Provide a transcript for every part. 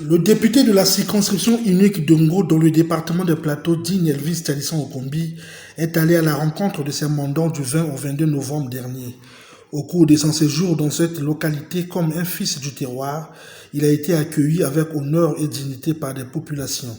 Le député de la circonscription unique de Ngo dans le département de Plateau, Digne Elvis Talisson Okombi, est allé à la rencontre de ses mandants du 20 au 22 novembre dernier. Au cours de son séjour dans cette localité comme un fils du terroir, il a été accueilli avec honneur et dignité par des populations.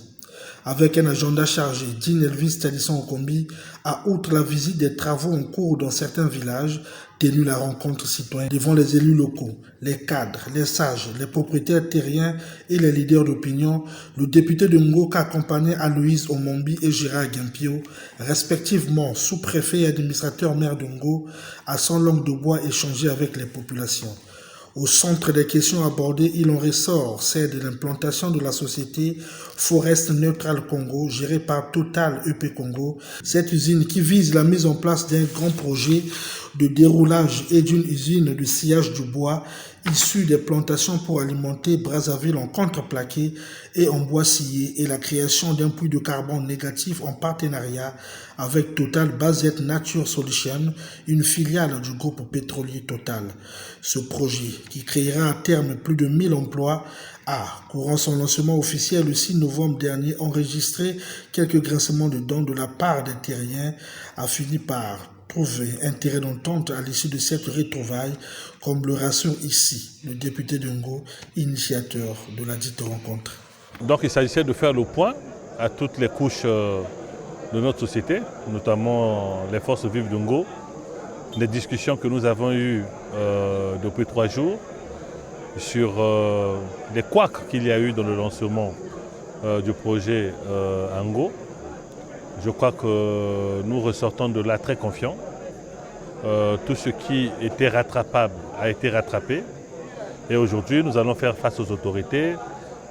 Avec un agenda chargé, Digne Elvis Talisson Okombi a, outre la visite des travaux en cours dans certains villages, tenu la rencontre citoyenne devant les élus locaux, les cadres, les sages, les propriétaires terriens et les leaders d'opinion. Le député de Ngo a accompagné Aloïse Omombi et Gérard Guempio, respectivement sous-préfet et administrateur maire de Ngo, à son langue de bois échangé avec les populations. Au centre des questions abordées, il en ressort celle de l'implantation de la société Forest Neutral Congo, gérée par Total EP Congo. Cette usine qui vise la mise en place d'un grand projet de déroulage et d'une usine de sciage du bois issue des plantations pour alimenter Brazzaville en contreplaqué et en bois scié et la création d'un puits de carbone négatif en partenariat avec Total Bazet Nature Solutions, une filiale du groupe pétrolier Total. Ce projet, qui créera à terme plus de 1000 emplois, a, courant son lancement officiel le 6 novembre dernier, enregistré quelques grincements de dents de la part des terriens, a fini par trouver un terrain d'entente à l'issue de cette retrouvaille, comme le rassure ici le député de Ngo, initiateur de la dite rencontre. Donc il s'agissait de faire le point à toutes les couches de notre société, notamment les forces vives de Ngo, les discussions que nous avons eues depuis 3 jours sur les couacs qu'il y a eu dans le lancement du projet à Ngo. Je crois que nous ressortons de là très confiants. Tout ce qui était rattrapable a été rattrapé. Et aujourd'hui, nous allons faire face aux autorités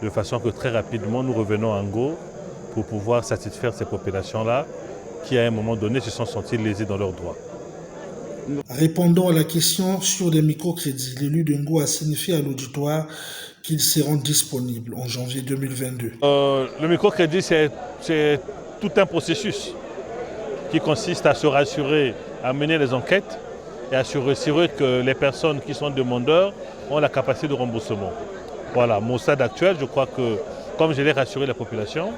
de façon que très rapidement, nous revenons à Ngo pour pouvoir satisfaire ces populations-là qui, à un moment donné, se sont senties lésées dans leurs droits. Répondant à la question sur les microcrédits, l'élu de Ngo a signifié à l'auditoire qu'ils seront disponibles en janvier 2022. Le microcrédit, c'est tout un processus qui consiste à se rassurer, à mener les enquêtes et à se rassurer que les personnes qui sont demandeurs ont la capacité de remboursement. Voilà, mon stade actuel, je crois que, comme je l'ai rassuré la population,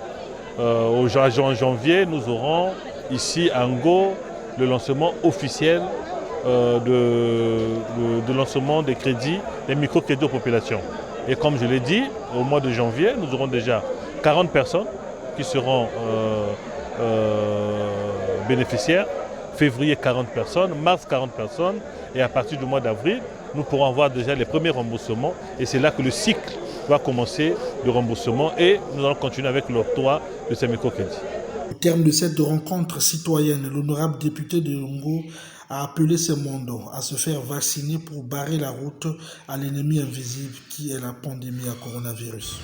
en janvier, nous aurons ici à Ngo le lancement officiel de lancement des crédits, des microcrédits aux populations. Et comme je l'ai dit, au mois de janvier, nous aurons déjà 40 personnes qui seront bénéficiaires, février 40 personnes, mars 40 personnes, et à partir du mois d'avril, nous pourrons avoir déjà les premiers remboursements, et c'est là que le cycle va commencer de remboursement, et nous allons continuer avec l'octroi de ces microcrédits. Au terme de cette rencontre citoyenne, l'honorable député de Ngo a appelé ses mandants à se faire vacciner pour barrer la route à l'ennemi invisible qui est la pandémie à coronavirus.